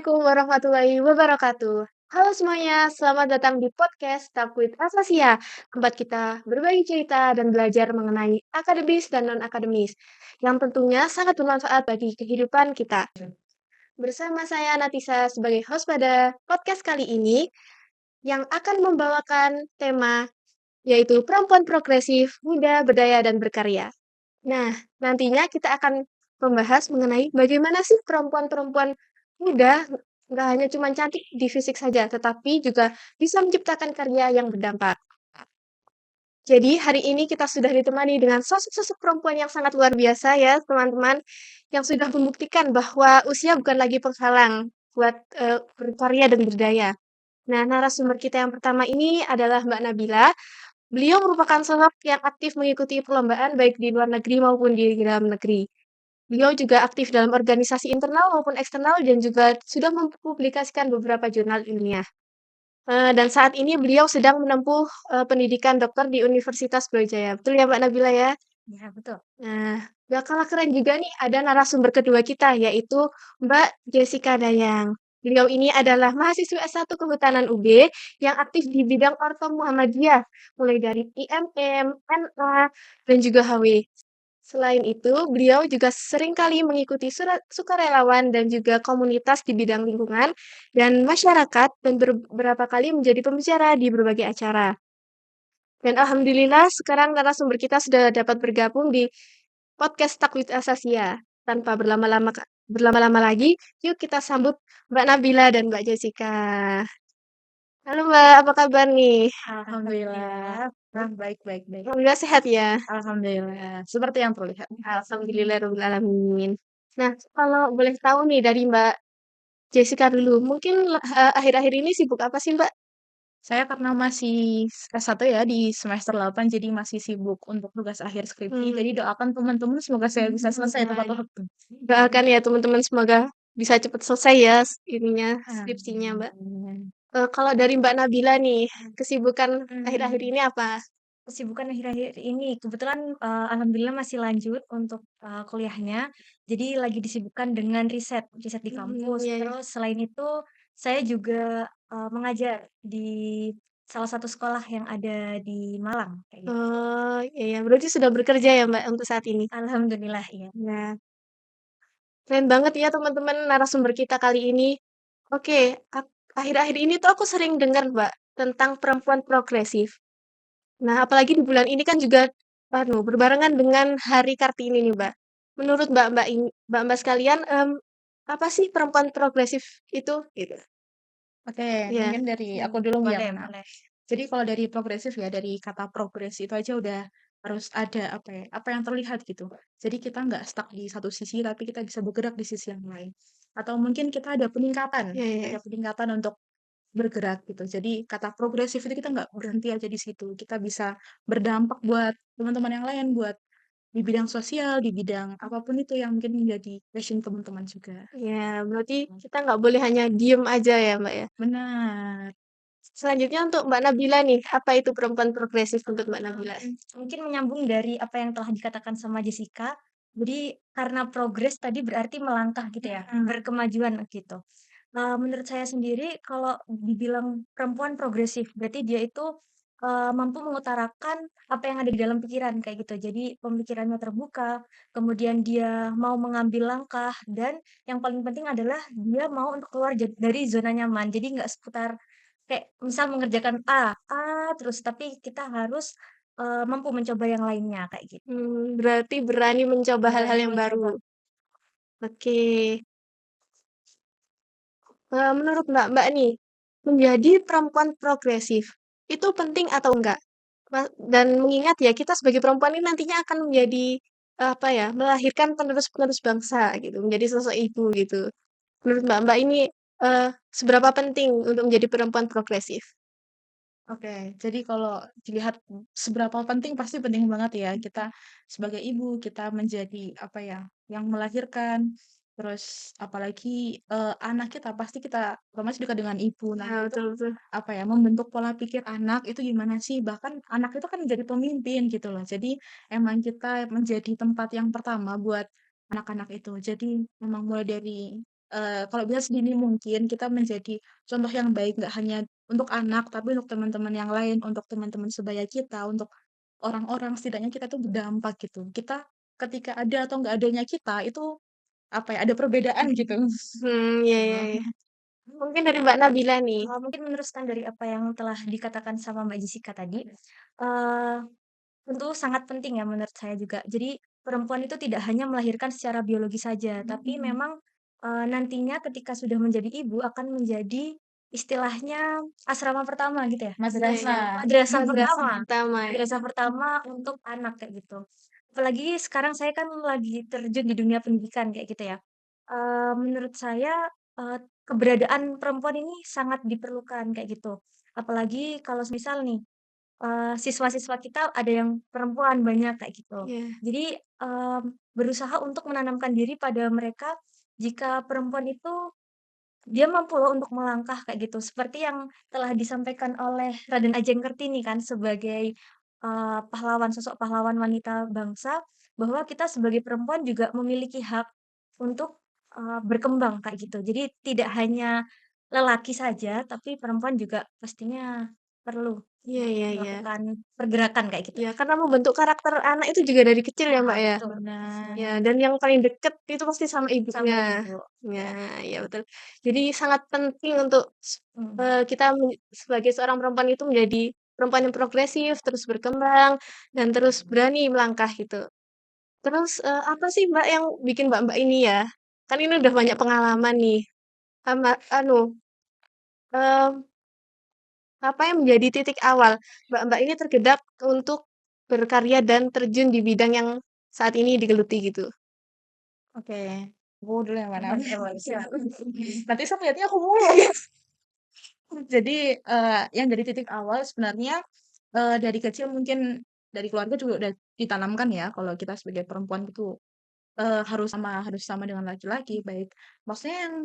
Assalamualaikum warahmatullahi wabarakatuh. Halo semuanya, selamat datang di podcast Talk with Asasia, tempat kita berbagi cerita dan belajar mengenai akademis dan non-akademis, yang tentunya sangat bermanfaat bagi kehidupan kita. Bersama saya Natisa sebagai host pada podcast kali ini, yang akan membawakan tema yaitu perempuan progresif, muda, berdaya, dan berkarya. Nah, nantinya kita akan membahas mengenai bagaimana sih perempuan-perempuan muda nggak hanya cuma cantik di fisik saja, tetapi juga bisa menciptakan karya yang berdampak. Jadi hari ini kita sudah ditemani dengan sosok-sosok perempuan yang sangat luar biasa ya teman-teman, yang sudah membuktikan bahwa usia bukan lagi penghalang buat berkarya dan berdaya. Nah, narasumber kita yang pertama ini adalah Mbak Nabila. Beliau merupakan sosok yang aktif mengikuti perlombaan baik di luar negeri maupun di dalam negeri. Beliau juga aktif dalam organisasi internal maupun eksternal dan juga sudah mempublikasikan beberapa jurnal ilmiah. Dan saat ini beliau sedang menempuh pendidikan dokter di Universitas Brawijaya. Betul ya Mbak Nabila ya? Ya, betul. Nah, gak kalah keren juga nih ada narasumber kedua kita yaitu Mbak Jessica Dayang. Beliau ini adalah mahasiswa S1 Kehutanan UB yang aktif di bidang Orto Muhammadiyah, mulai dari IMM, NA, dan juga HW. Selain itu, beliau juga seringkali mengikuti sukarelawan dan juga komunitas di bidang lingkungan dan masyarakat dan beberapa kali menjadi pembicara di berbagai acara. Dan alhamdulillah sekarang narasumber kita sudah dapat bergabung di podcast Takwid Asasia. Tanpa berlama-lama lagi, yuk kita sambut Mbak Nabila dan Mbak Jessica. Halo Mbak, apa kabar nih? Alhamdulillah. Nah, baik. Alhamdulillah sehat ya. Alhamdulillah. Seperti yang terlihat. Alhamdulillahirobbilalamin. Nah, kalau boleh tahu nih dari Mbak Jessica dulu, mungkin akhir-akhir ini sibuk apa sih Mbak? Saya karena masih S1 ya di semester 8, jadi masih sibuk untuk tugas akhir skripsi. Jadi doakan teman-teman semoga saya bisa selesai tepat waktu. Doakan ya teman-teman semoga bisa cepat selesai ya ininya skripsinya Mbak. Kalau dari Mbak Nabila nih, kesibukan akhir-akhir ini apa? Kesibukan akhir-akhir ini kebetulan alhamdulillah masih lanjut untuk kuliahnya. Jadi lagi disibukkan dengan riset di kampus. Iya, iya. Terus selain itu saya juga mengajar di salah satu sekolah yang ada di Malang kayak gitu. Oh, iya, iya. Berarti sudah bekerja ya Mbak untuk saat ini? Alhamdulillah iya. Nah, keren banget ya teman-teman narasumber kita kali ini. Oke, akhir-akhir ini tuh aku sering dengar Mbak tentang perempuan progresif. Nah, apalagi di bulan ini kan juga berbarengan dengan Hari Kartini nih, Mbak. Menurut Mbak-mbak sekalian, apa sih perempuan progresif itu? Gitu. Oke, Iya. mungkin dari aku dulu Boleh, yang boleh. jadi kalau dari progresif ya, dari kata progres itu aja udah harus ada apa ya, apa yang terlihat gitu. Jadi kita nggak stuck di satu sisi, tapi kita bisa bergerak di sisi yang lain. Atau mungkin kita Iya, iya. ada peningkatan untuk bergerak gitu. Jadi kata progresif itu kita nggak berhenti aja di situ. Kita bisa berdampak buat teman-teman yang lain, buat di bidang sosial, di bidang apapun itu yang mungkin menjadi passion teman-teman juga. Ya, berarti kita nggak boleh hanya diem aja ya, Mbak ya. Benar. Selanjutnya untuk Mbak Nabila nih, apa itu perempuan progresif untuk Mbak Nabila? Mungkin menyambung dari apa yang telah dikatakan sama Jessica. Jadi karena progres tadi berarti melangkah gitu ya, berkemajuan gitu. Menurut saya sendiri kalau dibilang perempuan progresif, berarti dia itu mampu mengutarakan apa yang ada di dalam pikiran kayak gitu. Jadi pemikirannya terbuka, kemudian dia mau mengambil langkah dan yang paling penting adalah dia mau untuk keluar dari zona nyaman. Jadi nggak seputar kayak misal mengerjakan A terus tapi kita harus mampu mencoba yang lainnya kayak gitu. Berarti berani mencoba hal-hal Berani yang baru. mencoba. Oke. Menurut Mbak nih, menjadi perempuan progresif itu penting atau enggak? Dan mengingat ya kita sebagai perempuan ini nantinya akan menjadi apa ya, melahirkan penerus-penerus bangsa gitu, menjadi sosok ibu gitu. Menurut Mbak ini seberapa penting untuk menjadi perempuan progresif? Oke, jadi kalau dilihat seberapa penting pasti penting banget ya kita sebagai ibu kita menjadi apa ya yang melahirkan terus apalagi anak kita pasti kita otomatis dekat dengan ibu. Nah Ya, itu betul betul. apa ya membentuk pola pikir anak itu gimana sih bahkan anak itu kan menjadi pemimpin gitu loh. Jadi emang kita menjadi tempat yang pertama buat anak-anak itu. Jadi memang mulai dari kalau bisa sedini mungkin kita menjadi contoh yang baik, nggak hanya untuk anak, tapi untuk teman-teman yang lain, untuk teman-teman sebaya kita, untuk orang-orang, setidaknya kita tuh berdampak gitu. Kita ketika ada atau nggak adanya kita, itu apa ya, ada perbedaan gitu. Iya iya iya. Mungkin dari Mbak Nabila nih. Mungkin meneruskan dari apa yang telah dikatakan sama Mbak Jessica tadi, eee, tentu sangat penting ya menurut saya juga. Jadi perempuan itu tidak hanya melahirkan secara biologi saja, tapi memang, nantinya ketika sudah menjadi ibu akan menjadi istilahnya asrama pertama gitu ya? Iya iya. Madrasah. Madrasah Madrasah pertama pertama ya. madrasah pertama untuk anak kayak gitu. Apalagi sekarang saya kan lagi terjun di dunia pendidikan kayak gitu ya. Menurut saya, keberadaan perempuan ini sangat diperlukan kayak gitu. Apalagi kalau semisal nih, siswa-siswa kita ada yang perempuan banyak kayak gitu. Iya. Jadi, berusaha untuk menanamkan diri pada mereka jika perempuan itu dia mampu loh untuk melangkah kayak gitu, seperti yang telah disampaikan oleh Raden Ajeng Kartini kan sebagai, pahlawan, sosok pahlawan wanita bangsa, bahwa kita sebagai perempuan juga memiliki hak untuk, berkembang kayak gitu. Jadi tidak hanya lelaki saja, tapi perempuan juga pastinya perlu Iya iya iya. melakukan pergerakan kayak gitu. Iya, karena membentuk karakter anak itu juga dari kecil ya, Mbak, Nah, ya? betul, Ya, betul. dan yang paling deket itu pasti sama Sama ibunya. ibu, Ya, ya, ya betul. Jadi sangat penting untuk mhm. kita sebagai seorang perempuan itu menjadi perempuan yang progresif, terus berkembang, dan terus berani melangkah gitu. Terus, apa sih, Mbak, yang bikin Mbak-Mbak ini ya, kan ini udah banyak pengalaman nih, sama mmm, apa yang menjadi titik awal Mbak-Mbak ini tergerak untuk berkarya dan terjun di bidang yang saat ini digeluti gitu? Oke, aku dulu yang mana? Boleh boleh, siap. Nanti sok lihatnya aku mulu. Jadi, yang dari titik awal sebenarnya, dari kecil mungkin dari keluarga juga udah ditanamkan ya, kalau kita sebagai perempuan itu, harus sama dengan laki-laki, baik maksudnya yang,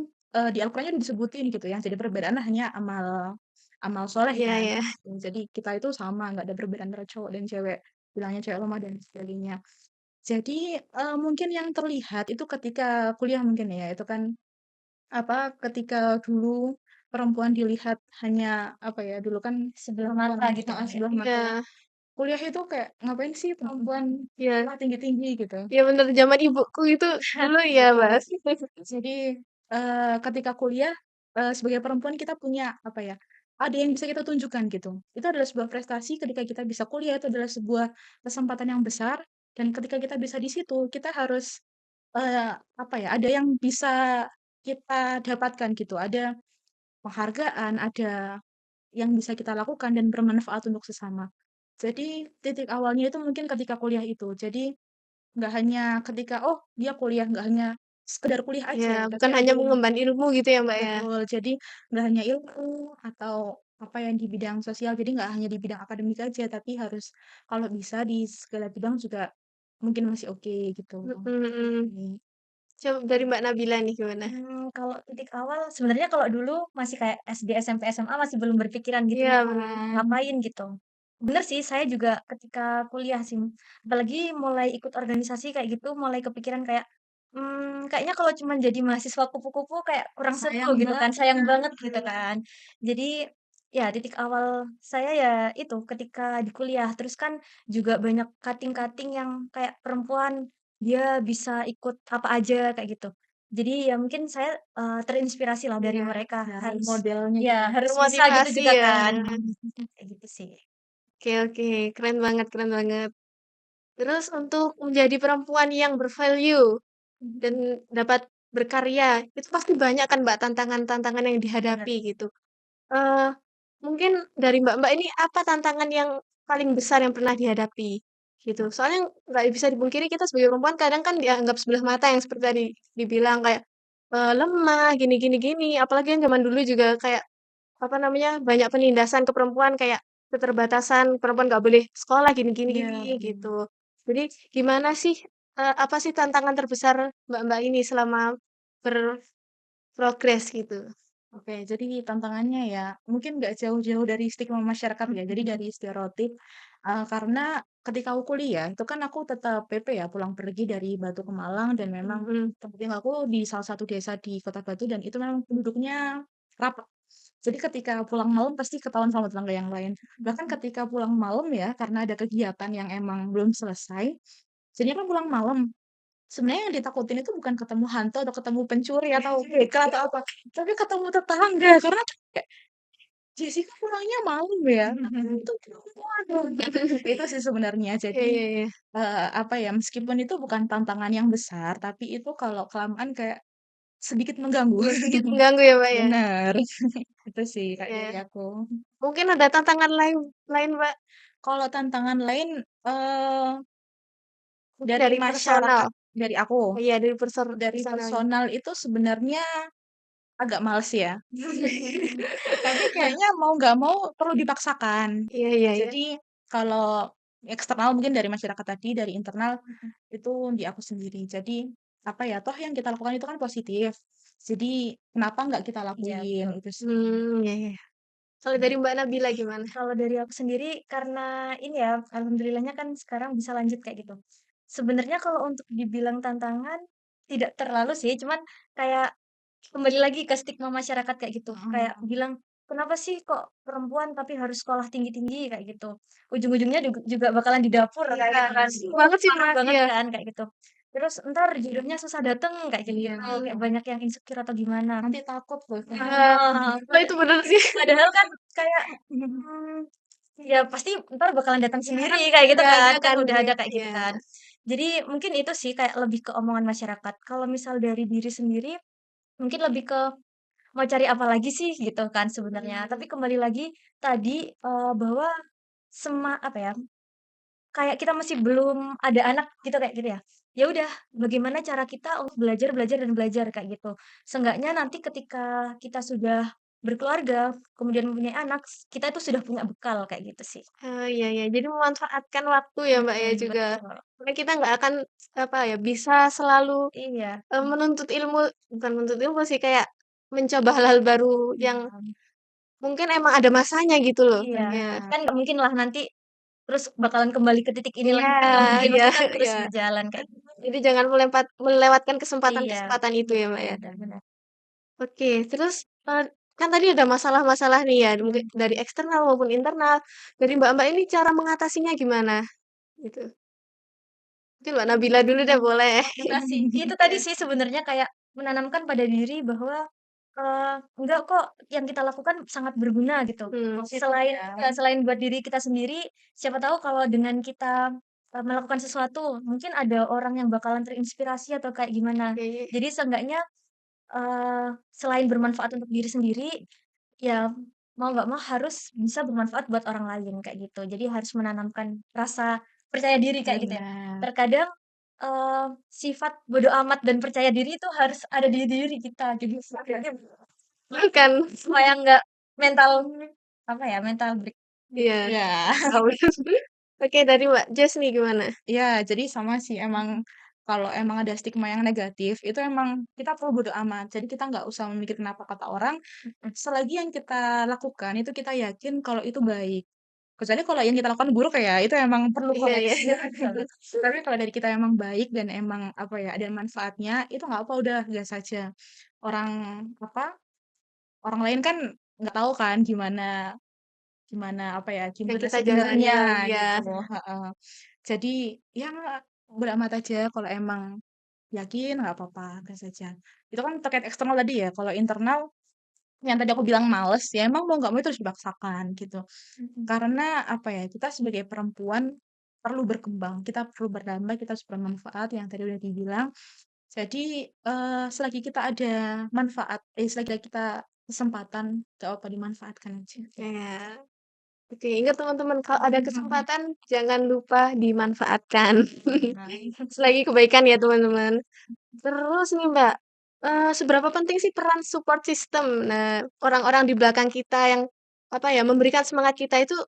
di Al-Qur'annya disebutin gitu, yang jadi perbedaan hanya amal amal soleh Iya kan. iya. Jadi kita itu sama, nggak ada perbedaan antara cowok dan cewek, bilangnya cewek lemah dan sebagainya. Jadi, mungkin yang terlihat itu ketika kuliah mungkin ya, itu kan apa, ketika dulu perempuan dilihat hanya, apa ya, dulu kan Sebelah perempuan mata gitu heeh, kan ya? sebelah mata. Iya Kuliah itu kayak, "Ngapain sih perempuan iya sekolah tinggi-tinggi?" Gitu. iya bener, zaman ibuku itu dulu ya, Betul. Mas. Jadi, ketika kuliah, sebagai perempuan kita punya, apa ya, ada yang bisa kita tunjukkan gitu. Itu adalah sebuah prestasi ketika kita bisa kuliah, itu adalah sebuah kesempatan yang besar, dan ketika kita bisa di situ, kita harus, apa ya, ada yang bisa kita dapatkan gitu, ada penghargaan, ada yang bisa kita lakukan dan bermanfaat untuk sesama. Jadi titik awalnya itu mungkin ketika kuliah itu. Jadi nggak hanya ketika, oh dia kuliah, nggak hanya sekedar kuliah Iya, aja, tapi bukan ada hanya yang mengemban ilmu gitu ya, Mbak, ya? betul. Jadi nggak hanya ilmu atau apa yang di bidang sosial, jadi nggak hanya di bidang akademik aja, tapi harus kalau bisa di segala bidang juga mungkin masih oke gitu. Mhm mhm. Mmm, Coba dari Mbak Nabila nih gimana? Kalau titik awal sebenarnya kalau dulu masih kayak SD, SMP, SMA masih belum berpikiran gitu Iya mau bener. ngapain gitu. Bener sih saya juga ketika kuliah sih, apalagi mulai ikut organisasi kayak gitu, mulai kepikiran kayak, kayaknya kalau cuman jadi mahasiswa kupu-kupu kayak kurang seru sayang gitu kan, banget. sayang banget gitu kan. Jadi, ya titik awal saya ya itu ketika di kuliah, terus kan juga banyak cutting-cutting yang kayak perempuan dia bisa ikut apa aja kayak gitu. Jadi ya mungkin saya, terinspirasi lah dari Iya, mereka Dari harus modelnya gitu ya ya. harus bisa gitu termotivasi juga ya. kan, kayak gitu sih. Oke oke, keren banget keren banget. Terus untuk menjadi perempuan yang bervalue dan dapat berkarya, itu pasti banyak kan Mbak tantangan-tantangan yang Bener. dihadapi gitu. Eee, Mungkin dari Mbak-Mbak ini apa tantangan yang paling besar yang pernah dihadapi? Gitu. Soalnya nggak bisa dipungkiri kita sebagai perempuan kadang kan dianggap sebelah mata yang seperti tadi dibilang kayak, lemah, gini gini gini, apalagi yang zaman dulu juga kayak, apa namanya, banyak penindasan ke perempuan kayak keterbatasan, perempuan nggak boleh sekolah gini gini Iya, gini, bener. gitu. Jadi gimana sih, apa sih tantangan terbesar Mbak-Mbak ini selama berprogres gitu? Oke, jadi tantangannya ya mungkin nggak jauh-jauh dari stigma masyarakat ya, jadi dari stereotip, karena ketika aku kuliah itu kan aku tetap PP ya, pulang pergi dari Batu ke Malang dan memang Mhm. tempat tinggalku di salah satu desa di Kota Batu dan itu memang penduduknya rapat. Jadi ketika pulang malam pasti ketahuan sama tetangga yang lain. Bahkan ketika pulang malam ya, karena ada kegiatan yang emang belum selesai, jadinya kan pulang malam. Sebenarnya yang ditakutin itu bukan ketemu hantu atau ketemu pencuri atau begal atau apa, tapi ketemu tetangga karena kayak, "Jessica pulangnya malam ya? Itu perempuan loh." Itu sih sebenarnya. Iya Jadi, iya iya. apa ya, meskipun itu bukan tantangan yang besar, tapi itu kalau kelamaan kayak sedikit mengganggu. Sedikit mengganggu ya, Mbak, ya? Bener, itu sih Kak dari Iya. aku. Mungkin ada tantangan lain lain, Mbak, Kalau tantangan lain, dari dari personal? masyarakat dari aku, Iya, dari dari personalnya. personal itu sebenarnya agak males ya. Tapi kayaknya mau nggak mau perlu dipaksakan. Iya iya iya. Jadi kalau eksternal mungkin dari masyarakat tadi, dari internal itu di aku sendiri. Jadi apa ya, toh yang kita lakukan itu kan positif. Jadi kenapa nggak kita Iya, lakuin betul. itu sih. Iya iya. Kalau dari Mbak Nabila gimana? Kalau dari aku sendiri karena ini ya, alhamdulillahnya kan sekarang bisa lanjut kayak gitu. Sebenarnya kalau untuk dibilang tantangan, tidak terlalu sih, cuman kayak kembali lagi ke stigma masyarakat kayak gitu. Mhm, Kayak bilang, "Kenapa sih kok perempuan tapi harus sekolah tinggi-tinggi?" Kayak gitu. Ujung-ujungnya juga bakalan di dapur kayak gitu kan. Banget sih, Parah Mbak, banget iya. kan kayak gitu. Terus entar jodohnya susah dateng kayak gitu, iya, kayak banyak yang insecure atau gimana. nanti takut loh. Mbak, itu bener sih. Padahal kan kayak, ya pasti entar bakalan datang sendiri kayak gitu Nggak kan, ada kan kan udah dia. ada kayak gitu Iya. kan. Jadi mungkin itu sih kayak lebih ke omongan masyarakat. Kalau misal dari diri sendiri, mungkin lebih ke mau cari apa lagi sih gitu kan sebenarnya. Tapi kembali lagi tadi, bahwa apa ya, kayak kita masih belum ada anak gitu kayak gitu ya. Ya udah, bagaimana cara kita untuk belajar, belajar, dan belajar kayak gitu. Seenggaknya nanti ketika kita sudah berkeluarga, kemudian mempunyai anak, kita itu sudah punya bekal kayak gitu sih. Iya iya. Jadi memanfaatkan waktu ya, Mbak, ya juga. Betul. Karena kita nggak akan, apa ya, bisa selalu, Iya, menuntut ilmu bukan menuntut ilmu sih, kayak mencoba hal-hal baru yang mhm, mungkin emang ada masanya gitu loh. iya. Iya. Kan nggak mungkin lah nanti terus bakalan kembali ke titik ini Iya lagi, kan nggak mungkin, iya maksudnya kan terus iya. berjalan kayak gitu. Jadi jangan melewatkan Iya, kesempatan-kesempatan itu ya, Mbak, ya. benar benar. Oke, terus, kan tadi ada masalah-masalah nih ya, mungkin Mhm. dari eksternal maupun internal. Dari Mbak-Mbak ini cara mengatasinya gimana? Gitu. Mungkin Mbak Nabila dulu deh boleh. Edukasi. Itu tadi sih sebenarnya kayak menanamkan pada diri bahwa, enggak kok yang kita lakukan sangat berguna gitu. Positif Selain ya. selain buat diri kita sendiri, siapa tahu kalau dengan kita, melakukan sesuatu, mungkin ada orang yang bakalan terinspirasi atau kayak gimana. Oke. Jadi seenggaknya, selain bermanfaat untuk diri sendiri, ya mau nggak mau harus bisa bermanfaat buat orang lain kayak gitu. Jadi harus menanamkan rasa percaya diri kayak gitu ya. Benar. Terkadang, sifat bodo amat dan percaya diri itu harus ada di diri kita jadi Bukan. supaya nggak mental apa ya, mental break. Iya. Iya. Tahu. Oke, dari Mbak Jas nih gimana? Iya, jadi sama sih emang kalau emang ada stigma yang negatif, itu emang kita perlu bodo amat. Jadi kita nggak usah memikirkan apa kata orang, selagi yang kita lakukan itu kita yakin kalau itu baik. Kecuali kalau yang kita lakukan buruk ya, itu emang perlu Iya iya. koreksi. Tapi kalau dari kita emang baik dan emang apa ya, ada manfaatnya, itu nggak apa udah gas saja. Orang apa? Orang lain kan nggak tahu kan gimana gimana apa ya, Yang gimana kita sebenarnya jalani, ya. gitu, heeh. Jadi, ya beramat aja kalau emang yakin nggak apa-apa, gas aja. Itu kan terkait eksternal tadi ya, kalau internal yang tadi aku bilang males, ya emang mau nggak mau itu harus dipaksakan gitu. Mhm. Karena apa ya, kita sebagai perempuan perlu berkembang, kita perlu berdamai, kita harus bermanfaat yang tadi udah dibilang. Jadi, selagi kita ada manfaat selagi kita kesempatan, nggak apa dimanfaatkan aja. Iya. Oke, ingat teman-teman kalau ada kesempatan jangan lupa dimanfaatkan. Nah, Selagi kebaikan ya teman-teman. Terus nih Mbak, seberapa penting sih peran support system? Nah, orang-orang di belakang kita yang, apa ya, memberikan semangat kita itu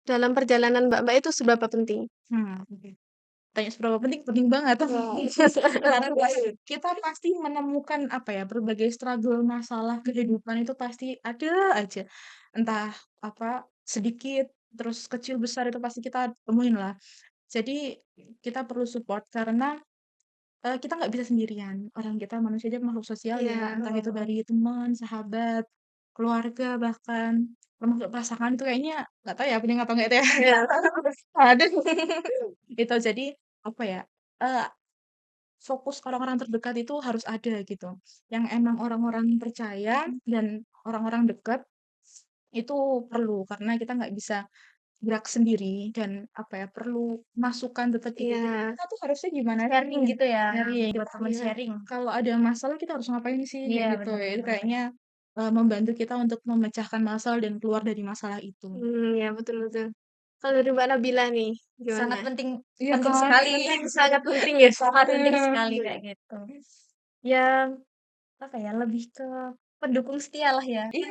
dalam perjalanan Mbak-Mbak itu seberapa penting? oke. Tanya seberapa penting, penting banget. Karena kita pasti menemukan apa ya, berbagai struggle masalah kehidupan itu pasti ada aja. Entah apa, sedikit, terus kecil besar itu pasti kita temuin lah. Jadi kita perlu support karena kita nggak bisa sendirian. Orang kita manusia aja makhluk sosial ya, Iya. entah itu dari teman, sahabat, keluarga, bahkan termasuk pasangan itu kayaknya nggak tahu ya penting atau enggak itu ya. Iya. Ada. Itu jadi apa ya, eee, fokus orang-orang terdekat itu harus ada gitu, yang emang orang-orang percaya dan orang-orang dekat itu perlu, karena kita nggak bisa gerak sendiri dan apa ya, perlu masukan tetap gitu. Jadi Iya. kita tuh harusnya gimana sih Sharing gitu ya, sharing, buat teman Iya. sharing. kalau ada masalah kita harus ngapain sih kayak Iya, gitu. benar Itu benar. kayaknya, membantu kita untuk memecahkan masalah dan keluar dari masalah itu. Ya betul betul. Kalau dari Mbak Nabila nih, gimana? Sangat penting Iya penting kan? sekali. Sangat penting ya? Sangat penting Bener. sekali kayak gitu. Ya, apa ya, lebih ke pendukung setia lah ya. Iya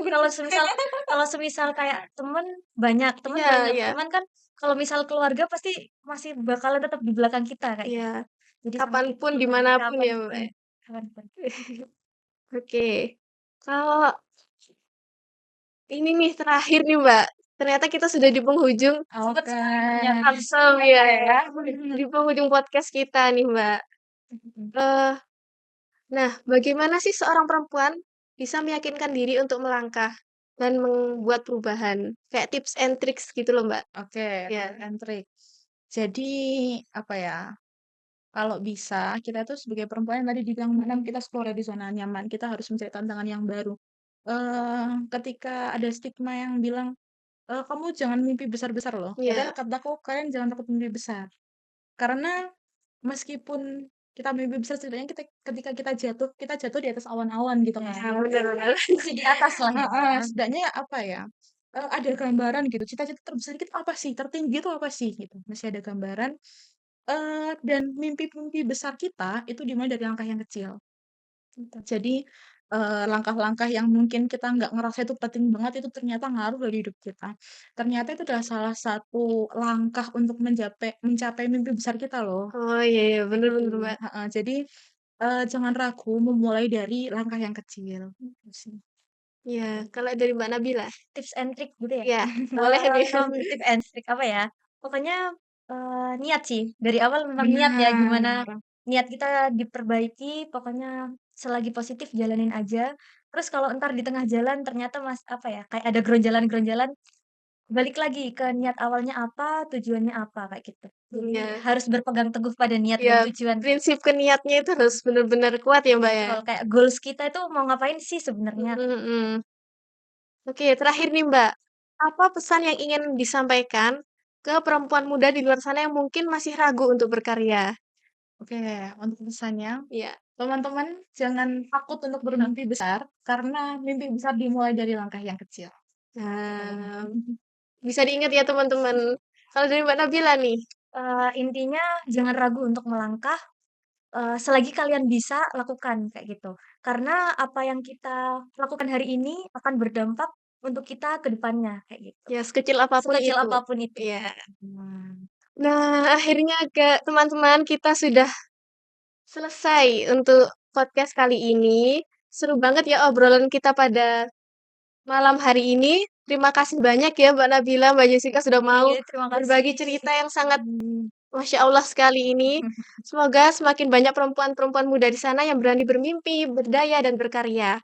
Kalau semisal kayak temen Iya banyak, iya. cuman kan kalau misal keluarga pasti masih bakalan tetap di belakang kita kayak Iya. gitu. Jadi sangat Kapanpun, penting dimanapun ya, Mbak, kapanpun ya? kapanpun. Oke. Kalau ini nih terakhir nih, Mbak, ternyata kita sudah di penghujung Cepet Oke. sekali ternyata. langsung ya, di penghujung podcast kita nih, Mbak. Eh, nah, bagaimana sih seorang perempuan bisa meyakinkan diri untuk melangkah dan membuat perubahan? Kayak tips and tricks gitu loh, Mbak. Oke, Ya. tips and trick. Jadi, apa ya, kalau bisa kita tuh sebagai perempuan yang tadi dibilang mana kita keluar dari zona nyaman, kita harus mencari tantangan yang baru. Ketika ada stigma yang bilang, "Kamu jangan mimpi besar-besar loh." Padahal Iya. kataku, "Kalian jangan takut mimpi besar." Karena meskipun kita mimpi besar, setidaknya ketika kita jatuh di atas awan-awan gitu Ya, kan. Bener bener. masih di atas lah gitu Heeh, kan. setidaknya apa ya, ada gambaran gitu, cita-cita terbesar kita apa sih, tertinggi itu apa sih, gitu. Masih ada gambaran, dan mimpi-mimpi besar kita itu dimulai dari langkah yang kecil. Gitu. Jadi, langkah-langkah yang mungkin kita nggak ngerasa itu penting banget, itu ternyata ngaruh dari hidup kita. Ternyata itu adalah salah satu langkah untuk mencapai mimpi besar kita loh. Oh, iya iya, bener bener, Mbak. Heeh, jadi, jangan ragu memulai dari langkah yang kecil, gitu sih. Iya, kalau dari Mbak Nabila? Tips and trick gitu ya? Iya, boleh nih. Tips and trick apa ya, pokoknya, niat sih, dari awal memang niat ya, gimana Benar. niat kita diperbaiki, pokoknya selagi positif jalanin aja, terus kalau entar di tengah jalan ternyata apa ya, kayak ada geronjalan-geronjalan, balik lagi ke niat awalnya apa, tujuannya apa, kayak gitu. Jadi Iya. harus berpegang teguh pada niat Iya, dan tujuan. prinsip ke niatnya itu harus bener-bener kuat ya, Mbak, ya? Betul, kayak goals kita itu mau ngapain sih sebenarnya. Mhm mhm. Oke, terakhir nih, Mbak. Apa pesan yang ingin disampaikan ke perempuan muda di luar sana yang mungkin masih ragu untuk berkarya? Oke, untuk pesannya, Iya. teman-teman jangan takut untuk bermimpi besar, karena mimpi besar dimulai dari langkah yang kecil. Nah, bisa diingat ya, teman-teman. Kalau dari Mbak Nabila nih? Intinya jangan ragu untuk melangkah. Selagi kalian bisa, lakukan, kayak gitu. Karena apa yang kita lakukan hari ini akan berdampak untuk kita ke depannya, kayak gitu. Ya, sekecil apapun Sekecil itu. apapun itu. Iya. Nah, Nah, akhirnya teman-teman kita sudah selesai untuk podcast kali ini. Seru banget ya obrolan kita pada malam hari ini. Terima kasih banyak ya Mbak Nabila, Mbak Jessica sudah mau Iya, terima berbagi kasih. cerita yang sangat Masya Allah sekali ini. Semoga semakin banyak perempuan-perempuan muda di sana yang berani bermimpi, berdaya, dan berkarya.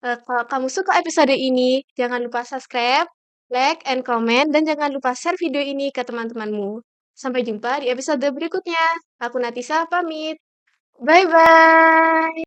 Kalau kamu suka episode ini, jangan lupa subscribe, like, and comment, dan jangan lupa share video ini ke teman-temanmu. Sampai jumpa di episode berikutnya. Aku Natisa pamit. Bye-bye.